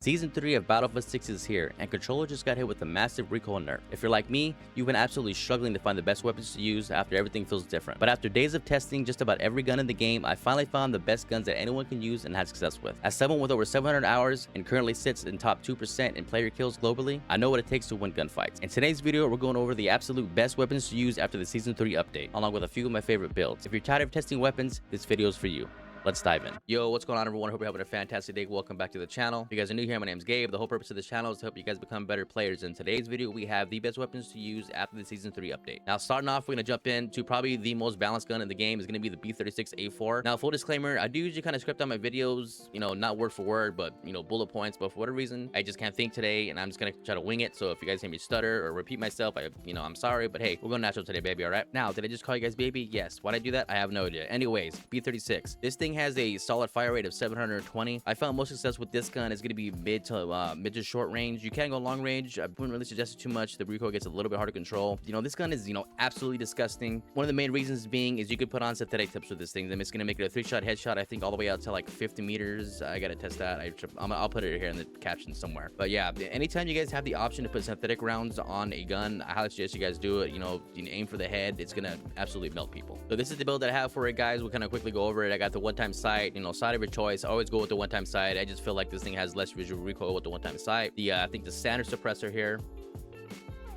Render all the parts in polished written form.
Season 3 of Battlefield 6 is here, and Controller just got hit with a massive recoil nerf. If you're like me, you've been absolutely struggling to find the best weapons to use after everything feels different. But after days of testing just about every gun in the game, I finally found the best guns that anyone can use and had success with. As someone with over 700 hours and currently sits in top 2% in player kills globally, I know what it takes to win gunfights. In today's video, we're going over the absolute best weapons to use after the Season 3 update, along with a few of my favorite builds. If you're tired of testing weapons, this video is for you. Let's dive in. Yo, what's going on, everyone? Hope you're having a fantastic day. Welcome back to the channel. If you guys are new here, my name's Gabe. The whole purpose of this channel is to help you guys become better players. In today's video, we have the best weapons to use after the Season 3 update. Now, starting off, we're going to jump into probably the most balanced gun in the game is going to be the B36 A4. Now, full disclaimer, I do usually kind of script out my videos, not word for word, but, bullet points. But for whatever reason, I just can't think today, and I'm just going to try to wing it. So if you guys hear me stutter or repeat myself, I'm sorry, but hey, we're going natural today, baby, all right? Now, did I just call you guys baby? Yes. Why'd I do that? I have no idea. Anyways, B36. This thing has a solid fire rate of 720. I found most success with this gun is going to be mid to short range. You can go long range. I wouldn't really suggest it too much. The recoil gets a little bit hard to control. This gun is absolutely disgusting. One of the main reasons being is you could put on synthetic tips with this thing. Then it's going to make it a 3-shot headshot. I think all the way out to like 50 meters. I gotta test that. I'll put it here in the caption somewhere. But yeah, anytime you guys have the option to put synthetic rounds on a gun, I highly suggest you guys do it. You aim for the head. It's gonna absolutely melt people. So this is the build that I have for it, guys. We'll kind of quickly go over it. I got the one-time sight. Side of your choice. I always go with the one-time sight. I just feel like this thing has less visual recoil with the one-time sight. I think the standard suppressor here,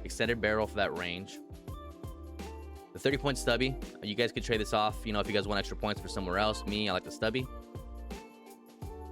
extended barrel for that range, the 30-point stubby. You guys could trade this off, if you guys want extra points for somewhere else. Me, I like the stubby.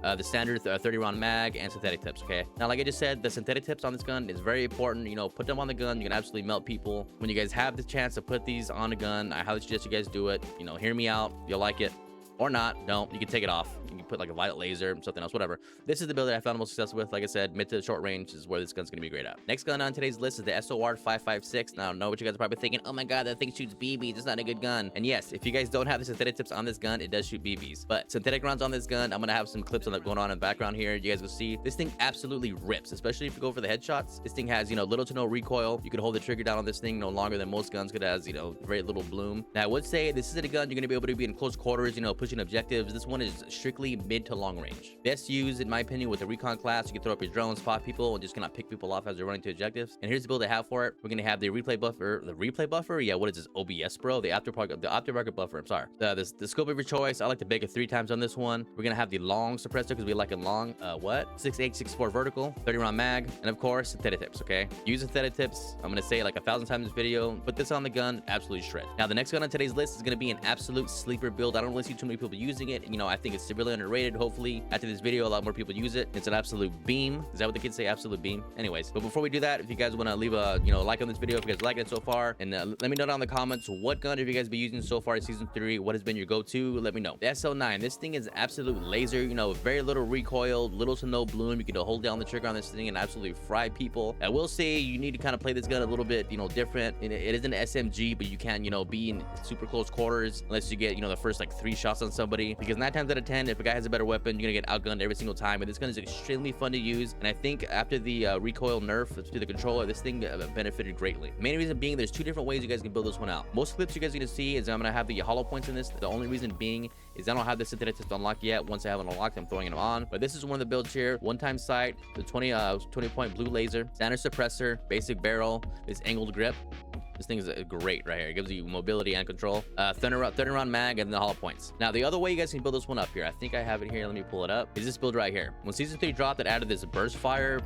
The standard 30-round mag and synthetic tips. Okay, now like I just said, the synthetic tips on this gun is very important. Put them on the gun. You can absolutely melt people. When you guys have the chance to put these on a gun, I highly suggest you guys do it. Hear me out. You'll like it. Or not, don't. You can take it off. You can put like a light laser, something else, whatever. This is the build that I found the most success with. Like I said, mid to short range is where this gun's gonna be great at. Next gun on today's list is the SOR 556. Now, I know what you guys are probably thinking. Oh my god, that thing shoots BBs. It's not a good gun. And yes, if you guys don't have the synthetic tips on this gun, it does shoot BBs. But synthetic rounds on this gun, I'm gonna have some clips going on in the background here. You guys will see this thing absolutely rips, especially if you go for the headshots. This thing has little to no recoil. You can hold the trigger down on this thing no longer than most guns could. Has very little bloom. Now, I would say this isn't a gun you're gonna be able to be in close quarters, pushing objectives. This one is strictly mid to long range. Best used, in my opinion, with the recon class. You can throw up your drone, spot people, and just kind of pick people off as they're running to objectives. And here's the build I have for it. We're gonna have the replay buffer. Yeah, what is this? OBS, bro? The aftermarket buffer. I'm sorry. The scope of your choice. I like to bake it 3 times on this one. We're gonna have the long suppressor because we like it long. 6.864 vertical, 30-round mag, and of course synthetic tips. Okay, use synthetic tips. I'm gonna say it like 1,000 times in this video. Put this on the gun, absolutely shred. Now the next gun on today's list is gonna be an absolute sleeper build. I don't really see too many people using it. I think it's severely underrated. Hopefully, after this video, a lot more people use it. It's an absolute beam. Is that what the kids say? Absolute beam. Anyways, but before we do that, if you guys want to leave a like on this video, if you guys like it so far, and let me know down in the comments what gun have you guys been using so far in Season 3. What has been your go-to? Let me know. The SL9. This thing is absolute laser. Very little recoil, little to no bloom. You can hold down the trigger on this thing and absolutely fry people. I will say you need to kind of play this gun a little bit, different. It is an SMG, but you can't, be in super close quarters unless you get, the first like 3 shots on somebody, because 9 times out of 10, if a guy has a better weapon, you're gonna get outgunned every single time. And this gun is extremely fun to use, and I think after the recoil nerf to the controller, this thing benefited greatly. Main reason being, there's 2 different ways you guys can build this one out. Most clips you guys are gonna see is I'm gonna have the hollow points in this. The only reason being is I don't have the synthetic test unlocked yet. Once I have it unlocked, I'm throwing them on. But this is one of the builds here. One-time sight, the 20-point blue laser, standard suppressor, basic barrel, this angled grip. This thing is great right here. It gives you mobility and control. 30-round mag and the hollow points. Now, the other way you guys can build this one up here, I think I have it here. Let me pull it up. Is this build right here. When Season 3 dropped, it added this burst fire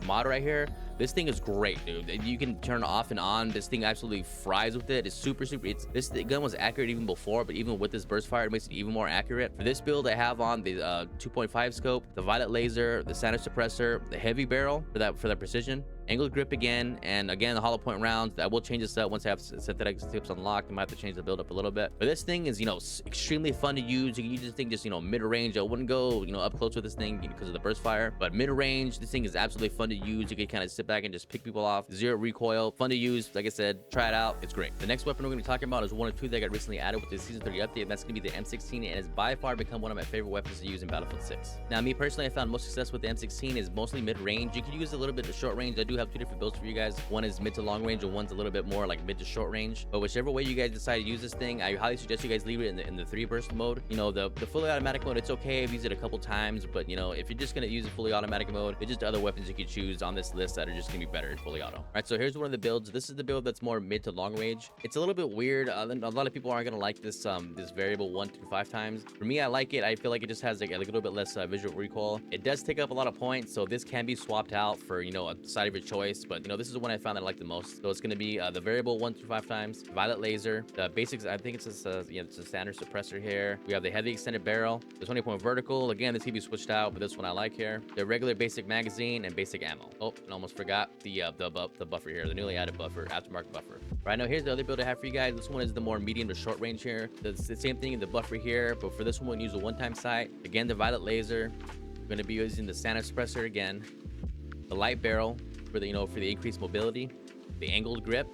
mod right here. This thing is great, dude. You can turn off and on. This thing absolutely fries with it. It's super. This gun was accurate even before, but even with this burst fire, it makes it even more accurate. For this build, I have on the 2.5 scope, the violet laser, the standard suppressor, the heavy barrel for that precision, angled grip again, and again the hollow point rounds. I will change this up once I have synthetic tips unlocked. I might have to change the build up a little bit. But this thing is extremely fun to use. You can use this thing just mid range. I wouldn't go up close with this thing because of the burst fire, but mid range, this thing is absolutely fun to use. You can kind of sit back and just pick people off. Zero recoil, fun to use. Like I said, try it out. It's great. The next weapon we're going to be talking about is one or two that got recently added with the Season 3 update, and that's going to be the M16, and it's by far become one of my favorite weapons to use in Battlefield 6. Now, me personally, I found most success with the M16 is mostly mid-range. You can use a little bit of short range. I do have two different builds for you guys. One is mid to long range, and one's a little bit more like mid to short range. But whichever way you guys decide to use this thing, I highly suggest you guys leave it in the 3-burst mode. You know, the fully automatic mode, it's okay. I've used it a couple times, but you know, if you're just going to use a fully automatic mode, there's just other weapons you can choose on this list that are just going to be better in fully auto. All right, so here's one of the builds. This is the build that's more mid to long range. It's a little bit weird. A lot of people aren't going to like this this variable 1 through 5 times. For me, I like it. I feel like it just has like a little bit less visual recoil. It does take up a lot of points, so this can be swapped out for, you know, a side of your choice. But you know, this is the one I found that I like the most. So it's going to be the variable 1 through 5 times, violet laser, the basics. I think it's it's a standard suppressor here. We have the heavy extended barrel, the 20-point vertical. Again, this can be switched out, but this one I like here. The regular basic magazine and basic ammo. Oh, and almost forgot the buffer here, the newly added buffer, aftermarket buffer. Right now, here's the other build I have for you guys. This one is the more medium to short range here. It's the same thing in the buffer here, but for this one, we use a one-time sight. Again, the violet laser. We're going to be using the standard suppressor again. The light barrel for the, you know, for the increased mobility. The angled grip,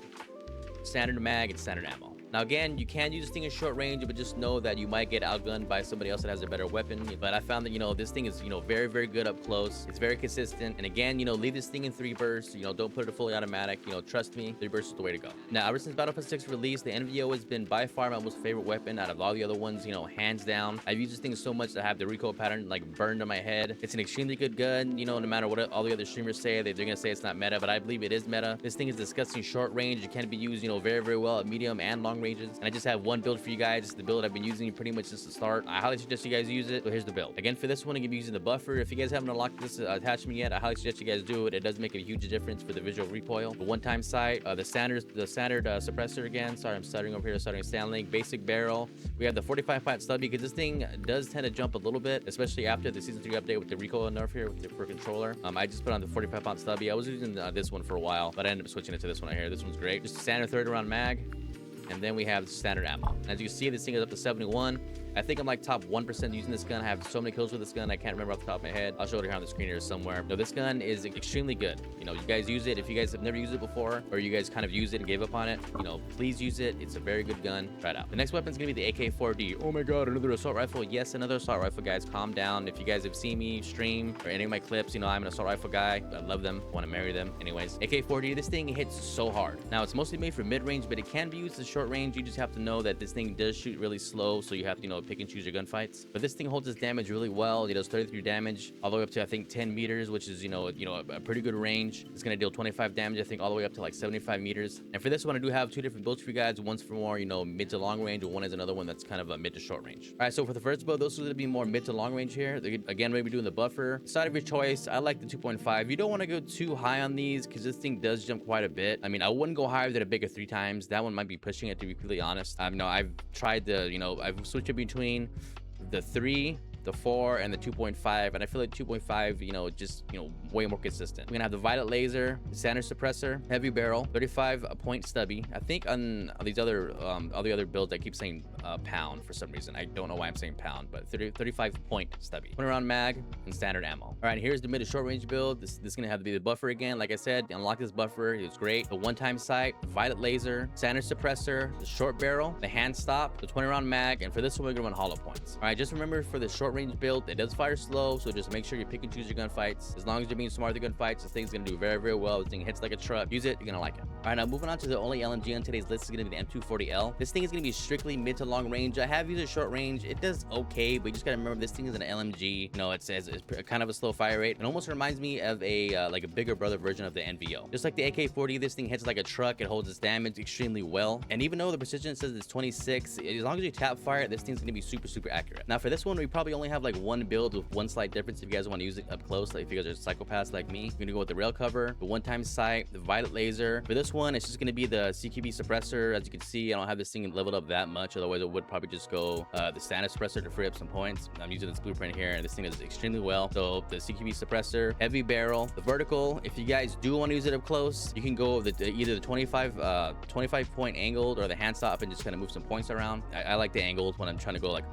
standard mag, and standard ammo. Now again, you can use this thing in short range, but just know that you might get outgunned by somebody else that has a better weapon. But I found that, you know, this thing is, you know, very, very good up close. It's very consistent. And again, you know, leave this thing in 3 bursts. You know, don't put it fully automatic. You know, trust me, 3 bursts is the way to go. Now, ever since Battlefield 6 release, the NVO has been by far my most favorite weapon out of all the other ones, you know, hands down. I've used this thing so much that I have the recoil pattern like burned on my head. It's an extremely good gun, you know, no matter what all the other streamers say, they're going to say it's not meta, but I believe it is meta. This thing is disgusting short range. It can be used, you know, very, very well at medium and long ranges. And I just have one build for you guys. It's the build I've been using pretty much since the start. I highly suggest you guys use it. So here's the build. Again, for this one, I'm going to be using the buffer. If you guys haven't unlocked this attachment yet, I highly suggest you guys do it. It does make a huge difference for the visual recoil. The one-time sight, the standard suppressor again. Sorry, I'm stuttering over here. Stuttering Stanley. Basic barrel. We have the 45-point stubby because this thing does tend to jump a little bit, especially after the Season 3 update with the recoil nerf here for controller. I just put on the 45-pound stubby. I was using this one for a while, but I ended up switching it to this one right here. This one's great. Just a standard 30-round mag. And then we have standard ammo. As you can see, this thing is up to 71. I think I'm like top 1% using this gun. I have so many kills with this gun, I can't remember off the top of my head. I'll show it here on the screen here somewhere. No, this gun is extremely good. You know, you guys use it. If you guys have never used it before, or you guys kind of use it and gave up on it, you know, please use it. It's a very good gun. Try it out. The next weapon is going to be the AK-4D. Oh my god, another assault rifle. Yes, another assault rifle, guys. Calm down. If you guys have seen me stream or any of my clips, you know, I'm an assault rifle guy. I love them. Want to marry them. Anyways, AK-4D, this thing hits so hard. Now, it's mostly made for mid-range, but it can be used as short range. You just have to know that this thing does shoot really slow, so you have to, you know, pick and choose your gunfight. But this thing holds its damage really well. It does 33 damage all the way up to, I think, 10 meters, which is, you know, a pretty good range. It's going to deal 25 damage, I think, all the way up to like 75 meters. And for this one, I do have 2 different builds for you guys. One's for more, you know, mid to long range, and one is another one that's kind of a mid to short range. All right, so for the first build, those are going to be more mid to long range here. Again, we're going to be doing the buffer. Side of your choice. I like the 2.5. You don't want to go too high on these because this thing does jump quite a bit. I mean, I wouldn't go higher than a bigger 3 times. That one might be pushing it, to be completely honest. No, I've tried the, you know, I've switched it between the 3, the 4, and the 2.5, and I feel like 2.5, you know, just, you know, way more consistent. We're gonna have the violet laser, standard suppressor, heavy barrel, 35-point stubby. I think on these other all the other builds I keep saying pound for some reason. I don't know why I'm saying pound, but 35-point stubby, 20-round mag, and standard ammo. All right, here's the mid to short range build. This is gonna have to be the buffer again. Like I said, unlock this buffer. It's great. The one-time sight, violet laser, standard suppressor, the short barrel, the hand stop, the 20-round mag, and for this one we're gonna run hollow points. All right, just remember for the short range build, it does fire slow, so just make sure you pick and choose your gunfights. As long as you're being smart with the gunfights, this thing's gonna do very, very well. This thing hits like a truck. Use it, you're gonna like it. All right, now moving on to the only LMG on today's list is gonna be the M240L. This thing is gonna be strictly mid to long range. I have used it short range. It does okay, but you just gotta remember this thing is an LMG. You know, it says it's kind of a slow fire rate. It almost reminds me of a like a bigger brother version of the NVO. Just like the AK-40, this thing hits like a truck. It holds its damage extremely well, and even though the precision says it's 26, as long as you tap fire, this thing's gonna be super, super accurate. Now for this one, we probably only have like one build with one slight difference. If you guys want to use it up close, like if you guys are psychopaths like me, you're gonna go with the rail cover, the one-time sight, the violet laser. For this one, it's just gonna be the CQB suppressor. As you can see, I don't have this thing leveled up that much, otherwise I would probably just go the standard suppressor to free up some points. I'm using this blueprint here, and this thing does extremely well. So the CQB suppressor, heavy barrel, the vertical. If you guys do want to use it up close, you can go with either the 25 point angled or the hand stop and just kind of move some points around. I like the angled when I'm trying to go like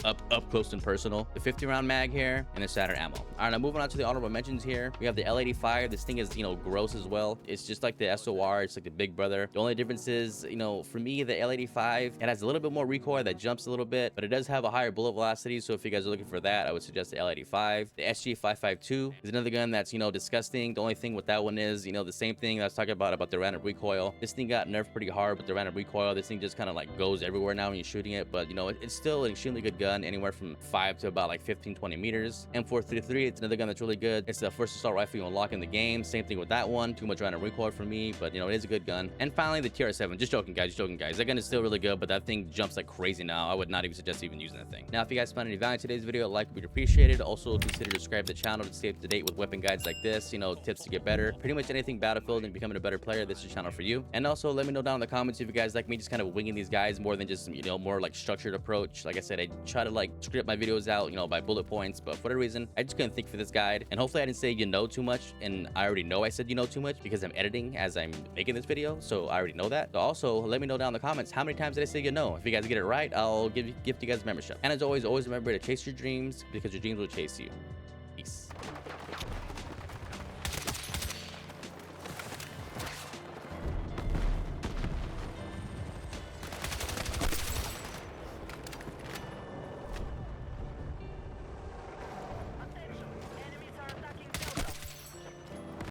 up close and personal. The 50 round mag here and the Saturn ammo. All right, now moving on to the honorable mentions here. We have the L85. This thing is, you know, gross as well. It's just like the SOR. It's like the big brother. The only difference is, you know, for me, the L85, it has a little bit more recoil that jumps a little bit, but it does have a higher bullet velocity. So if you guys are looking for that, I would suggest the L85. The SG552 is another gun that's, you know, disgusting. The only thing with that one is, you know, the same thing I was talking about the random recoil. This thing got nerfed pretty hard with the random recoil. This thing just kind of like goes everywhere now when you're shooting it, but you know, it's still an extremely good gun, anywhere from 5 to about like 15-20 meters. M433, it's another gun that's really good. It's the first assault rifle you unlock in the game. Same thing with that one. Too much random recoil for me, but you know, it is a good gun. And finally, the TR7. Just joking, guys. Just joking, guys. That gun is still really good, but that thing jumps like crazy now. I would not even suggest even using that thing. Now, if you guys found any value in today's video, a like would be appreciated. Also, consider subscribe to the channel to stay up to date with weapon guides like this. You know, tips to get better. Pretty much anything Battlefield and becoming a better player. This is the channel for you. And also, let me know down in the comments if you guys like me just kind of winging these guys more than just, you know, more like structured approach. Like I said, I try to like script my videos out, you know, by bullet points, but for whatever reason, I just couldn't think for this guide. And hopefully I didn't say you know too much, and I already know I said you know too much because I'm editing as I'm making this video, so I already know that. So also, let me know down in the comments how many times did I say you know. If you guys get it right, I'll gift you guys a membership. And as always, always remember to chase your dreams because your dreams will chase you.